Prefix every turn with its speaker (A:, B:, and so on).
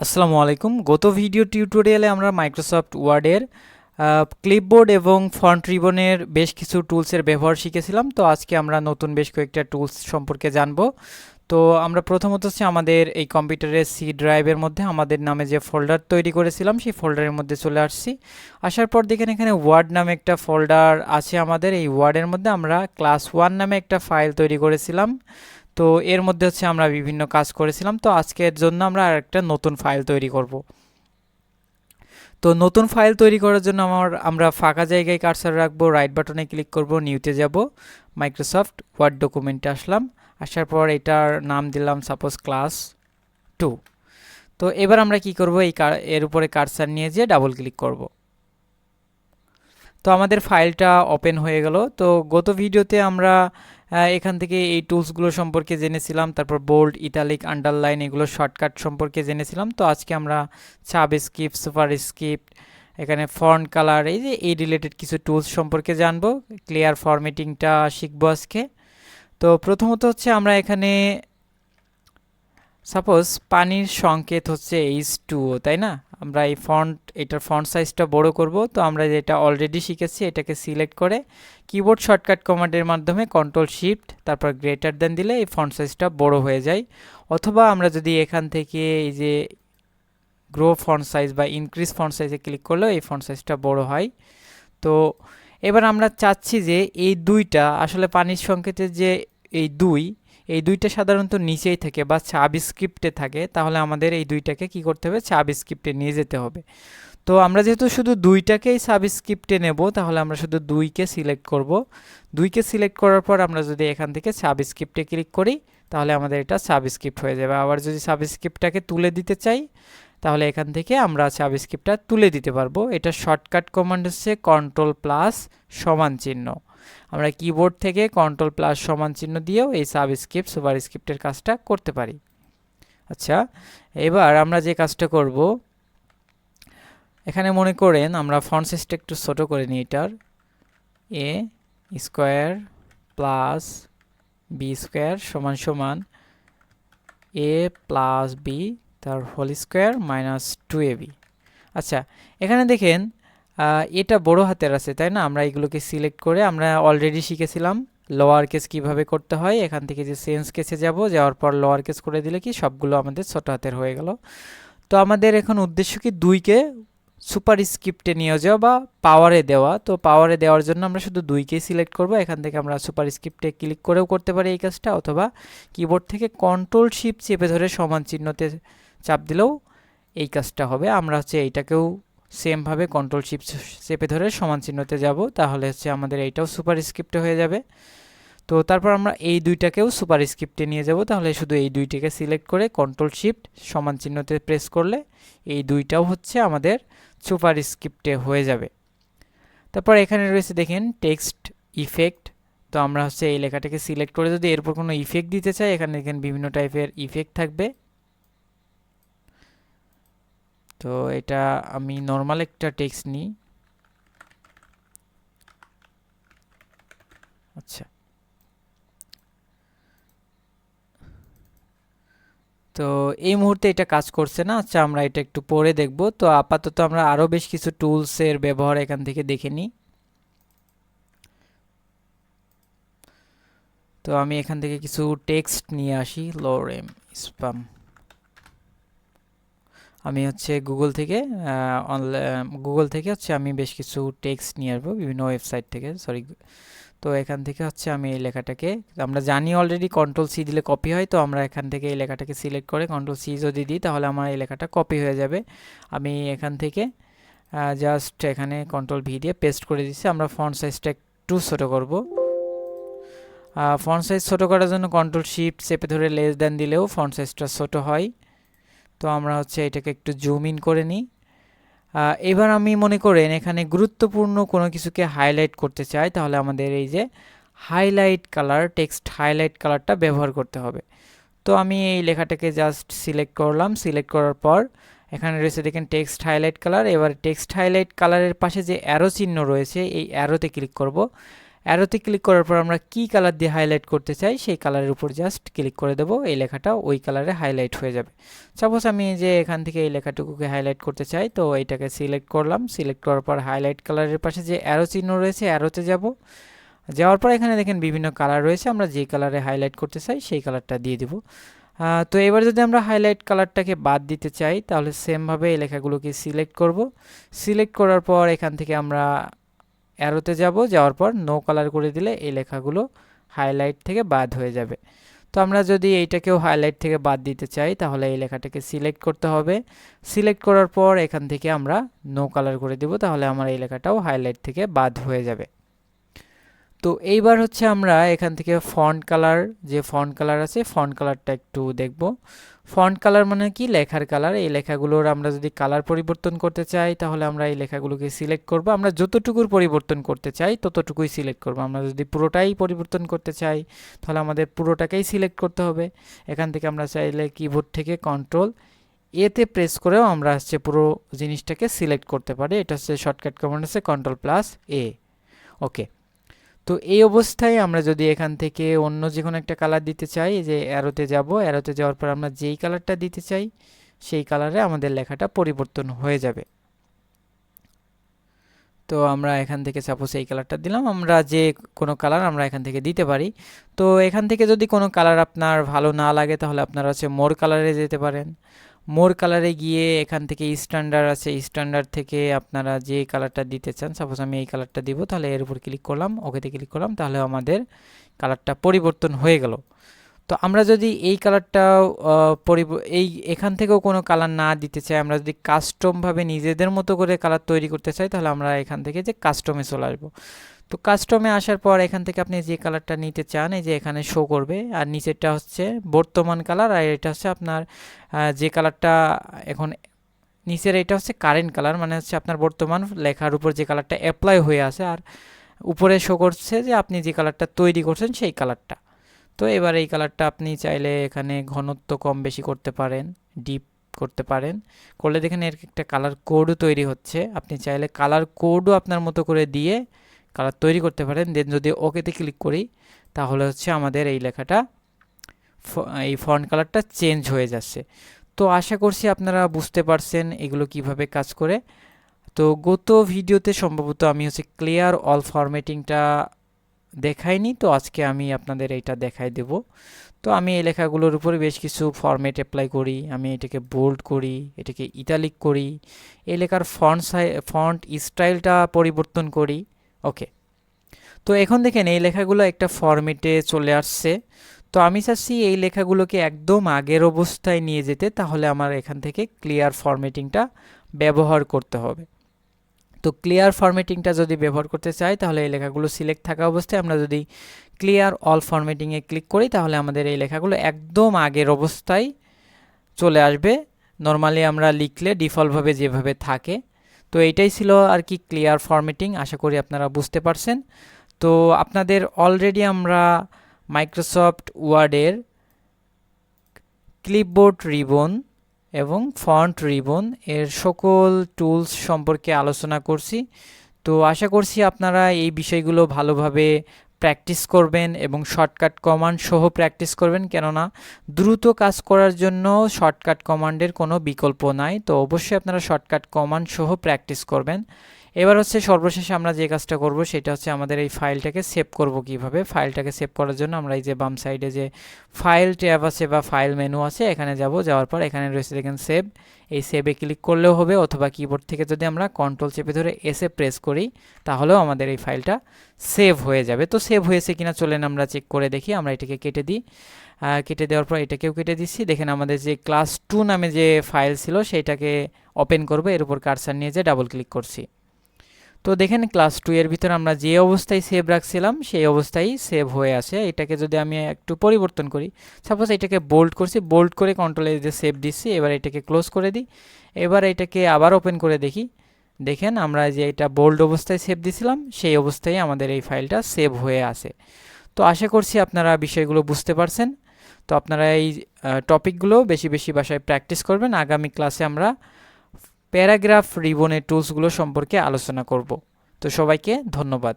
A: আসসালামু আলাইকুম। গত ভিডিও টিউটোরিয়ালে আমরা মাইক্রোসফট ওয়ার্ডের ক্লিপবোর্ড এবং ফন্ট রিবনের বেশ কিছু টুলসের ব্যবহার শিখেছিলাম। তো আজকে আমরা নতুন বেশ কয়েকটা টুলস সম্পর্কে জানব। তো আমরা প্রথমত হচ্ছে আমাদের এই কম্পিউটারের সি ড্রাইভের মধ্যে আমাদের নামে যে ফোল্ডার তৈরি করেছিলাম সেই ফোল্ডারের মধ্যে চলে আসছি। আসার পর দেখেন এখানে ওয়ার্ড নামে একটা ফোল্ডার আছে আমাদের। এই ওয়ার্ডের মধ্যে আমরা ক্লাস 1 নামে একটা ফাইল তৈরি করেছিলাম। তো এর মধ্যে হচ্ছে আমরা বিভিন্ন কাজ করেছিলাম। তো আজকের জন্য আমরা আরেকটা নতুন ফাইল তৈরি করব। তো নতুন ফাইল তৈরি করার জন্য আমরা ফাঁকা জায়গায় কার্সার রাখবো, রাইট বাটনে ক্লিক করব, নিউতে যাব, মাইক্রোসফট ওয়ার্ড ডকুমেন্টে আসলাম। আসার পর এটার নাম দিলাম সাপোজ ক্লাস 2। তো এবার আমরা কি করব, এর উপরে কার্সার নিয়ে যেয়ে ডাবল ক্লিক করব। তো আমাদের ফাইলটা ওপেন হয়ে গেল। তো গত ভিডিওতে আমরা এখান থেকে এই টুলসগুলো সম্পর্কে জেনেছিলাম, তারপর বোল্ড, ইটালিক, আন্ডারলাইন এগুলো শর্টকাট সম্পর্কে জেনেছিলাম। তো আজকে আমরা সাবস্ক্রিপ্ট, সুপারস্ক্রিপ্ট, এখানে ফন্ট কালার, এই রিলেটেড কিছু টুলস সম্পর্কে জানবো। ক্লিয়ার ফরম্যাটিংটা শিখবো আজকে। তো প্রথমত হচ্ছে আমরা এখানে সাপোজ পানির সংকেত হচ্ছে H2O, তাই না? আমরা এটার ফন্ট সাইজটা বড় করব। তো আমরা যেটা অলরেডি শিখেছি এটাকে সিলেক্ট করে কিবোর্ড শর্টকাট কমান্ডের মাধ্যমে কন্ট্রোল শিফট তারপর গ্রেটার দেন দিলে এই ফন্ট সাইজটা বড় হয়ে যায়। অথবা আমরা যদি এখান থেকে এই যে গ্রো ফন্ট সাইজ বা ইনক্রিজ ফন্ট সাইজে ক্লিক করলেও এই ফন্ট সাইজটা বড় হয়। তো এবার আমরা চাচ্ছি যে এই দুইটা আসলে পানির সংকেতের যে এই দুইটা সাধারণত নিচেই থাকে বা সাবস্ক্রিপ্টে থাকে। তাহলে আমাদের এই দুইটাকে কি করতে হবে, সাবস্ক্রিপ্টে নিয়ে যেতে হবে। তো আমরা যেহেতু শুধু দুইটাকেই সাবস্ক্রিপ্টে নেব, তাহলে আমরা শুধু দুইকে সিলেক্ট করব। দুইকে সিলেক্ট করার পর আমরা যদি এখান থেকে সাবস্ক্রিপ্টে ক্লিক করি তাহলে আমাদের এটা সাবস্ক্রিপ্ট হয়ে যাবে। আবার যদি সাবস্ক্রিপ্টটাকে তুলে দিতে চাই তাহলে এখান থেকে আমরা সাবস্ক্রিপ্টটা তুলে দিতে পারবো। এটা শর্টকাট কমান্ড হচ্ছে কন্ট্রোল প্লাস সমান চিহ্ন। আমরা কিবোর্ড থেকে কন্ট্রোল প্লাস সমান চিহ্ন দিয়েও এই সাবস্ক্রিপ্ট সুপারস্ক্রিপ্টের কাজটা করতে পারি। আচ্ছা, এবার আমরা যে কাজটা করব, এখানে মনে করেন আমরা ফন্ট সাইজটা একটু ছোট করে নিই। এটার এ স্কোয়ার প্লাস বি স্কোয়ার সমান সমান এ প্লাস বি তার হোল স্কোয়ার মাইনাস 2ab। আচ্ছা, এখানে দেখেন এটা বড় হাতের আছে, তাই না? আমরা এগুলোকে সিলেক্ট করে আমরা অলরেডি শিখেছিলাম লোয়ার কেস কীভাবে করতে হয়। এখান থেকে যে চেঞ্জ কেসে যাওয়ার পর লোয়ার কেস করে দিলে কি সবগুলো আমাদের ছোট হাতের হয়ে গেল। তো আমাদের এখন উদ্দেশ্য কি, দুইকে সুপার স্ক্রিপ্টে নিয়ে যাওয়া বা পাওয়ারে দেওয়া। তো পাওয়ারে দেওয়ার জন্য আমরা শুধু দুইকেই সিলেক্ট করব। এখান থেকে আমরা সুপার স্ক্রিপ্টে ক্লিক করেও করতে পারি এই কাজটা, অথবা কিবোর্ড থেকে কন্ট্রোল শিফট চেপে ধরে সমান চিহ্নতে চাপ দিলেও এই কাজটা হবে। আমরা হচ্ছে এইটাকেও সেমভাবে কন্ট্রোল শিফট চেপে ধরে সমান চিহ্নতে যাব, তাহলে হচ্ছে আমাদের এইটাও সুপার স্ক্রিপ্টে হয়ে যাবে। তো তারপর আমরা এই দুইটাকেও সুপার স্ক্রিপ্টে নিয়ে যাব। তাহলে শুধু এই দুইটাকে সিলেক্ট করে কন্ট্রোল শিফট সমান চিহ্নতে প্রেস করলে এই দুইটাও হচ্ছে আমাদের সুপার স্ক্রিপ্টে হয়ে যাবে। তারপর এখানে রয়েছে দেখেন টেক্সট ইফেক্ট। তো আমরা হচ্ছে এই লেখাটাকে সিলেক্ট করে যদি এরপর কোনো ইফেক্ট দিতে চাই, এখানে দেখেন বিভিন্ন টাইপের ইফেক্ট থাকবে। তো এটা আমি নর্মাল একটা টেক্সট নিই। আচ্ছা, তো এই মুহূর্তে এটা কাজ করছে না। আচ্ছা, আমরা এটা একটু পরে দেখব। তো আপাতত আমরা আরও বেশ কিছু টুলসের ব্যবহার এখান থেকে দেখে নিই। তো আমি এখান থেকে কিছু টেক্সট নিয়ে আসি। লোরেম স্প্যাম, আমি হচ্ছে গুগল থেকে হচ্ছে আমি বেশ কিছু টেক্সট নিয়ে আসবো বিভিন্ন ওয়েবসাইট থেকে, সরি। তো এখান থেকে হচ্ছে আমি এই লেখাটাকে, আমরা জানি অলরেডি কন্ট্রোল সি দিলে কপি হয়। তো আমরা এখান থেকে এই লেখাটাকে সিলেক্ট করে কন্ট্রোল সি যদি দিই তাহলে আমার এই লেখাটা কপি হয়ে যাবে। আমি এখান থেকে জাস্ট এখানে কন্ট্রোল ভি দিয়ে পেস্ট করে দিচ্ছি। আমরা ফন্ট সাইজটা একটু ছোটো করব। ফন্ট সাইজ ছোটো করার জন্য কন্ট্রোল শিফট চেপে ধরে লেস দেন দিলেও ফন্ট সাইজটা ছোটো হয়। তো আমরা হচ্ছে এটাকে একটু জুম ইন করে নিই। এবার আমি মনে করেন এখানে গুরুত্বপূর্ণ কোনো কিছুকে হাইলাইট করতে চাই, তাহলে আমাদের এই যে হাইলাইট কালার, টেক্সট হাইলাইট কালারটা ব্যবহার করতে হবে। তো আমি এই লেখাটাকে জাস্ট সিলেক্ট করলাম। সিলেক্ট করার পর এখানে রয়েছে দেখেন টেক্সট হাইলাইট কালার। এবার টেক্সট হাইলাইট কালারের পাশে যে অ্যারো চিহ্ন রয়েছে এই অ্যারোতে ক্লিক করব। অ্যারোতে ক্লিক করার পর আমরা কি কালার দিয়ে হাইলাইট করতে চাই সেই কালারের উপর জাস্ট ক্লিক করে দেব, এই লেখাটা ওই কালারে হাইলাইট হয়ে যাবে। সাপোজ আমি যে এখান থেকে এই লেখাটুকুকে হাইলাইট করতে চাই, তো এইটাকে সিলেক্ট করলাম, সিলেক্ট করার পর হাইলাইট কালারের পাশে যে অ্যারো চিহ্ন রয়েছে অ্যারোতে যাব, যাওয়ার পর এখানে দেখেন বিভিন্ন কালার রয়েছে, আমরা যে কালারে হাইলাইট করতে চাই সেই কালারটা দিয়ে দিব। তো এবার যদি আমরা হাইলাইট কালারটাকে বাদ দিতে চাই তাহলে সেমভাবে এই লেখাগুলোকে সিলেক্ট করব, সিলেক্ট করার পর এখান থেকে আমরা অ্যারোতে যাব, যাওয়ার পর নো কালার করে দিলে এই লেখাগুলো হাইলাইট থেকে বাদ হয়ে যাবে। তো আমরা যদি এইটাকেও হাইলাইট থেকে বাদ দিতে চাই তাহলে এই লেখাটাকে সিলেক্ট করতে হবে, সিলেক্ট করার পর এখান থেকে আমরা নো কালার করে দিব, তাহলে আমার এই লেখাটাও হাইলাইট থেকে বাদ হয়ে যাবে। তো এইবার হচ্ছে আমরা এখান থেকে ফন্ট কালার, যে ফন্ট কালার আছে ফন্ট কালারটা একটু দেখব। ফন্ট কালার মানে কি, লেখার কালার। এই লেখাগুলোর আমরা যদি কালার পরিবর্তন করতে চাই তাহলে আমরা এই লেখাগুলোকে সিলেক্ট করব, আমরা যতটুকুর পরিবর্তন করতে চাই ততটুকুই সিলেক্ট করব। আমরা যদি পুরোটাই পরিবর্তন করতে চাই তাহলে আমাদের পুরোটাকেই সিলেক্ট করতে হবে। এখান থেকে আমরা চাইলে কিবোর্ড থেকে কন্ট্রোল এতে প্রেস করেও আমরা হচ্ছে পুরো জিনিসটাকে সিলেক্ট করতে পারি। এটা হচ্ছে শর্টকাট কমান্ড আছে কন্ট্রোল+A। ওকে, তো এই অবস্থায় আমরা যদি এখান থেকে অন্য যে কোনো একটা কালার দিতে চাই, যে অ্যারোতে যাব, অ্যারোতে যাওয়ার পর আমরা যেই কালারটা দিতে চাই সেই কালারে আমাদের লেখাটা পরিবর্তন হয়ে যাবে। তো আমরা এখান থেকে সাপোজ এই কালারটা দিলাম, আমরা যে কোনো কালার আমরা এখান থেকে দিতে পারি। তো এখান থেকে যদি কোনো কালার আপনার ভালো না লাগে তাহলে আপনারা হচ্ছে মোর কালারে যেতে পারেন। মোর কালারে গিয়ে এখান থেকে স্ট্যান্ডার্ড আছে, স্ট্যান্ডার্ড থেকে আপনারা যে কালারটা দিতে চান, সাপোজ আমি এই কালারটা দিব, তাহলে এর উপর ক্লিক করলাম, ওকেতে ক্লিক করলাম, তাহলে আমাদের কালারটা পরিবর্তন হয়ে গেল। তো আমরা যদি এই কালারটা এখান থেকেও কোনো কালার না দিতে চাই, আমরা যদি কাস্টমভাবে নিজেদের মতো করে কালার তৈরি করতে চাই তাহলে আমরা এখান থেকে যে কাস্টমে চলে আসবো। তো কাস্টমে আসার পর এখান থেকে আপনি যে কালারটা নিতে চান এই যে এখানে শো করবে, আর নিচেরটা হচ্ছে বর্তমান কালার, আর এটা হচ্ছে আপনার যে কালারটা এখন নিচের এটা হচ্ছে কারেন্ট কালার, মানে হচ্ছে আপনার বর্তমান লেখার উপর যে কালারটা অ্যাপ্লাই হয়ে আছে, আর উপরে শো করছে যে আপনি যে কালারটা তৈরি করছেন সেই কালারটা। তো এবার এই কালারটা আপনি চাইলে এখানে ঘনত্ব কম বেশি করতে পারেন, ডিপ করতে পারেন, করলে দেখেন এর একটা কালার কোডও তৈরি হচ্ছে। আপনি চাইলে কালার কোডও আপনার মতো করে দিয়ে কালার তৈরি করতে পারেন। দেন যদি ওকেতে ক্লিক করি তাহলে হচ্ছে আমাদের এই লেখাটা এই ফন্ট কালারটা চেঞ্জ হয়ে যাচ্ছে। তো আশা করছি আপনারা বুঝতে পারছেন এগুলো কিভাবে কাজ করে। তো গত ভিডিওতে সম্ভবত আমি হচ্ছে ক্লিয়ার অল ফরম্যাটিংটা দেখাইনি, তো আজকে আমি আপনাদের এইটা দেখাই দেব। তো আমি এই লেখাগুলোর উপরে বেশ কিছু ফরম্যাট অ্যাপ্লাই করি, আমি এটাকে বোল্ড করি, এটাকে ইটালিক করি, এই লেখার ফন্ট স্টাইলটা পরিবর্তন করি। ওকে, তো এখন দেখেন এই লেখাগুলো একটা ফরম্যাটে চলে আসছে। তো আমি চাচ্ছি এই লেখাগুলোকে একদম আগের অবস্থায় নিয়ে যেতে, তাহলে আমার এখান থেকে ক্লিয়ার ফরম্যাটিংটা ব্যবহার করতে হবে। তো ক্লিয়ার ফরম্যাটিংটা যদি ব্যবহার করতে চাই তাহলে এই লেখাগুলো সিলেক্ট থাকা অবস্থায় আমরা যদি ক্লিয়ার অল ফরম্যাটিংয়ে ক্লিক করি তাহলে আমাদের এই লেখাগুলো একদম আগের অবস্থায় চলে আসবে, নর্মালি আমরা লিখলে ডিফল্টভাবে যেভাবে থাকে। তো এইটাই ছিল আর কি ক্লিয়ার ফরম্যাটিং। আশা করি আপনারা বুঝতে পারছেন। তো আপনাদের অলরেডি আমরা মাইক্রোসফট ওয়ার্ডের ক্লিপবোর্ড রিবন এবং ফন্ট রিবন এর সকল টুলস সম্পর্কে আলোচনা করছি। তো আশা করছি আপনারা এই বিষয়গুলো ভালোভাবে প্র্যাকটিস করবেন এবং শর্টকাট কমান্ড সহ প্র্যাকটিস করবেন, কেননা দ্রুত কাজ করার জন্য শর্টকাট কমান্ডের কোনো বিকল্প নাই। তো অবশ্যই আপনারা শর্টকাট কমান্ড সহ প্র্যাকটিস করবেন। এবার হচ্ছে সর্বশেষে আমরা যে কাজটা করব সেটা হচ্ছে আমাদের এই ফাইলটাকে সেভ করব কিভাবে। ফাইলটাকে সেভ করার জন্য আমরা এই যে বাম সাইডে যে ফাইল ট্যাব আছে বা ফাইল মেনু আছে এখানে যাব, যাওয়ার পর এখানে রয়েছে দেখেন সেভ, এই সেভে ক্লিক করলেও হবে, অথবা কিবোর্ড থেকে যদি আমরা কন্ট্রোল চেপে ধরে এসে প্রেস করি তাহলেও আমাদের এই ফাইলটা সেভ হয়ে যাবে। তো সেভ হয়েছে কিনা চলেন আমরা চেক করে দেখি। আমরা এটাকে কেটে দিই, কেটে দেওয়ার পর এটাকেও কেটে দিচ্ছি। দেখেন আমাদের যে ক্লাস 2 নামে যে ফাইল ছিল সেইটাকে ওপেন করবো, এর উপর কার্সার নিয়ে যে ডাবল ক্লিক করছি। তো দেখেন ক্লাস 2 এর ভিতরে আমরা যে অবস্থায় সেভ রাখছিলাম সেই অবস্থায় সেভ হয়ে আসে। এটাকে যদি আমি একটু পরিবর্তন করি, সাপোজ এটাকে বোল্ড করছি, বোল্ড করে কন্ট্রোলে যে সেভ দিচ্ছি, এবার এটাকে ক্লোজ করে দিই। এবার এটাকে আবার ওপেন করে দেখি, দেখেন আমরা যে এটা বোল্ড অবস্থায় সেভ দিছিলাম সেই অবস্থায় আমাদের এই ফাইলটা সেভ হয়ে আসে। তো আশা করছি আপনারা বিষয়গুলো বুঝতে পারছেন। তো আপনারা এই টপিকগুলো বেশি বেশি বাসায় প্র্যাকটিস করবেন। আগামী ক্লাসে আমরা প্যারাগ্রাফ রিবনের টুলসগুলো সম্পর্কে আলোচনা করব। তো সবাইকে ধন্যবাদ।